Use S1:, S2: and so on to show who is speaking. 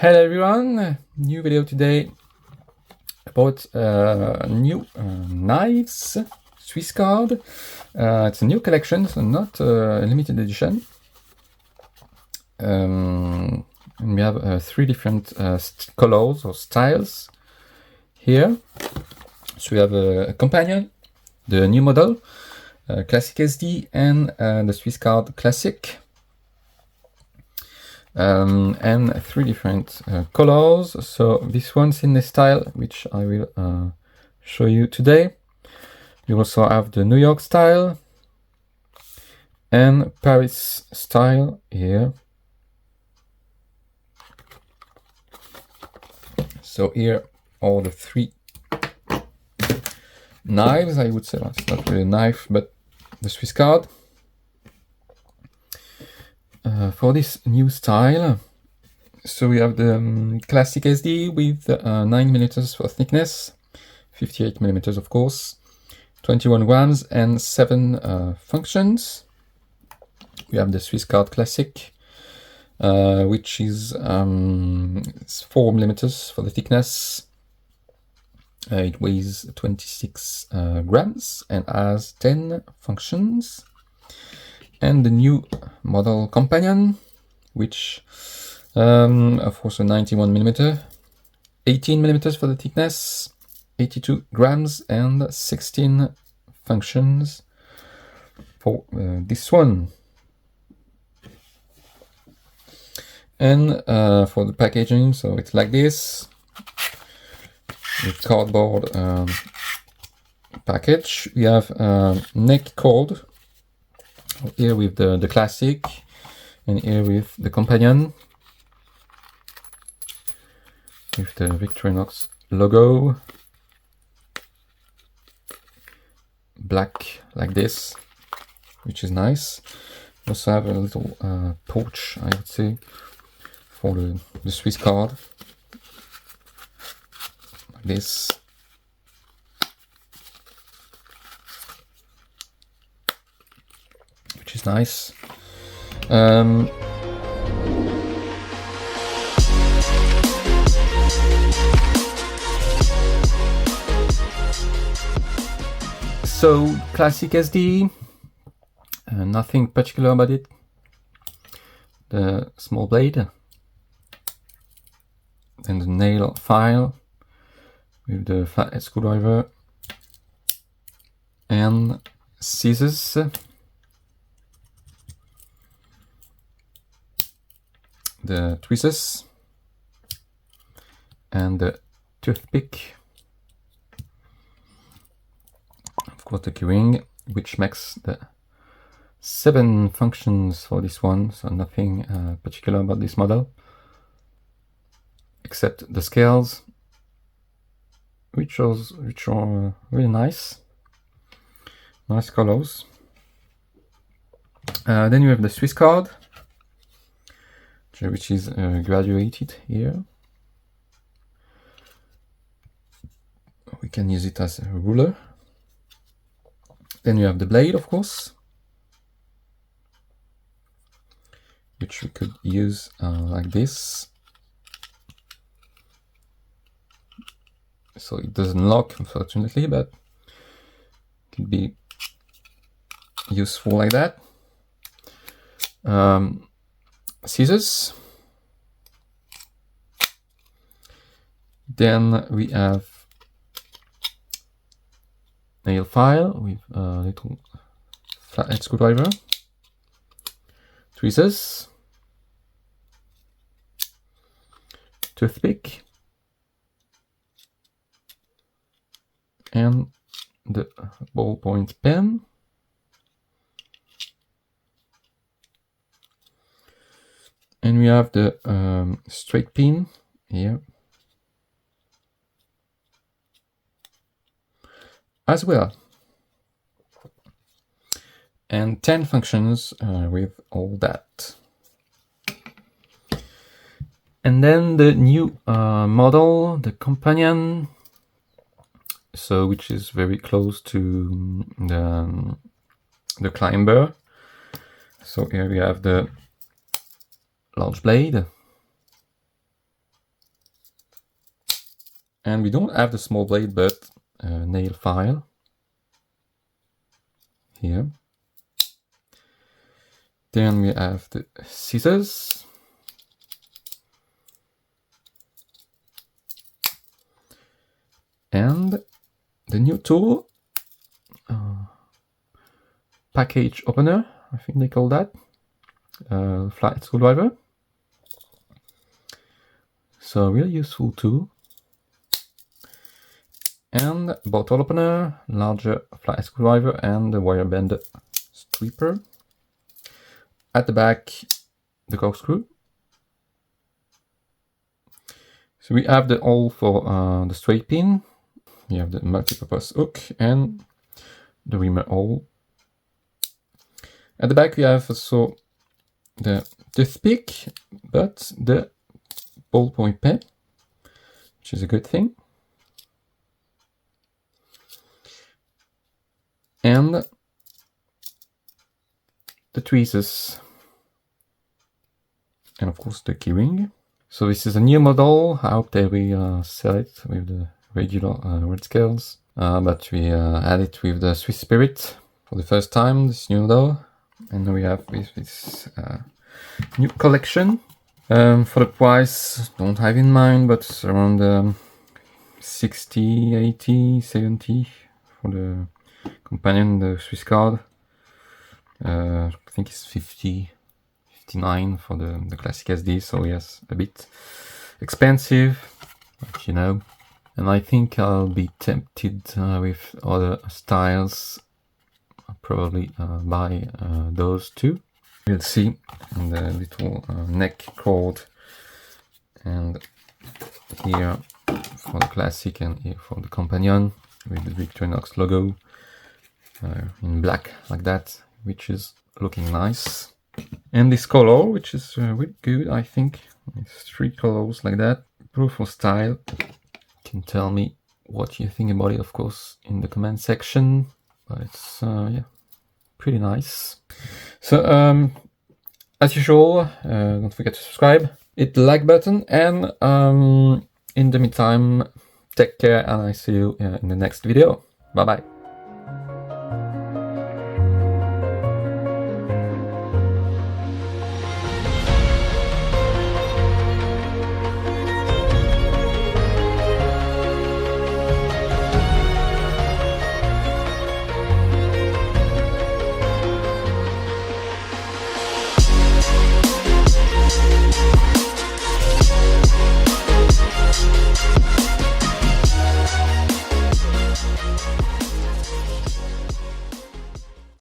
S1: Hello everyone, new video today about new knives, Swiss card. It's a new collection, so not a limited edition. And we have three different colors or styles here. So we have a companion, the new model, Classic SD, and the Swiss card Classic. And three different colors. So this one's in the style which I will show you today. You also have the New York style and Paris style here. So here are the three knives. I would say well, it's not really a knife, but the Swiss card. For this new style, so we have the Classic SD with 9mm for thickness, 58mm of course, 21 grams and 7 functions. We have the Swiss card Classic, which is 4mm for the thickness. It weighs 26 grams and has 10 functions. And the new model companion, which of course a 91mm, 18mm for the thickness, 82 grams and 16 functions for this one. And for the packaging, so it's like this, with cardboard package. We have neck cord. Here with the Classic, and here with the companion, with the Victorinox logo, black like this, which is nice. We also have a little pouch, I would say, for the Swiss card, like this. Which is nice. So Classic SD, nothing particular about it. The small blade, then the nail file with the flathead screwdriver and scissors. The tweezers and the toothpick, of course the keyring, which makes the 7 functions for this one, so nothing particular about this model except the scales, which are really nice colors. Then you have the Swiss card, which is graduated here. We can use it as a ruler. Then you have the blade, of course, which we could use like this. So it doesn't lock, unfortunately, but it could be useful like that. Scissors. Then we have nail file with a little flathead screwdriver, tweezers, toothpick, and the ballpoint pen. And we have the straight pin here as well. And 10 functions with all that. And then the new model, the companion, so which is very close to the climber. So here we have the large blade, And we don't have the small blade, but nail file here. Then we have the scissors. And the new tool, package opener, I think they call that, flat screwdriver. So really useful tool. And bottle opener, larger flat screwdriver, and the wire bend stripper. At the back, the corkscrew. So we have the hole for the straight pin. We have the multi-purpose hook and the reamer hole. At the back we have also the toothpick, but the ballpoint pen, which is a good thing. And the tweezers. And of course the keyring. So this is a new model. I hope they will sell it with the regular red scales. But we had it with the Swiss Spirit for the first time, this new model. And now we have this new collection. For the price, don't have in mind, but it's around 60, 80, 70 for the companion, the Swiss card. I think it's 50, 59 for the classic SD, so yes, a bit expensive, but you know. And I think I'll be tempted with other styles. I'll probably buy those too. We'll see. And the little neck cord, and here for the classic and here for the companion with the Victorinox logo in black like that, which is looking nice. And this color, which is really good, I think. It's 3 colors like that. Beautiful style. You can tell me what you think about it, of course, in the comment section. But it's yeah, pretty nice. So as usual, don't forget to subscribe, hit the like button, and in the meantime, take care, and I see you in the next video. Bye bye.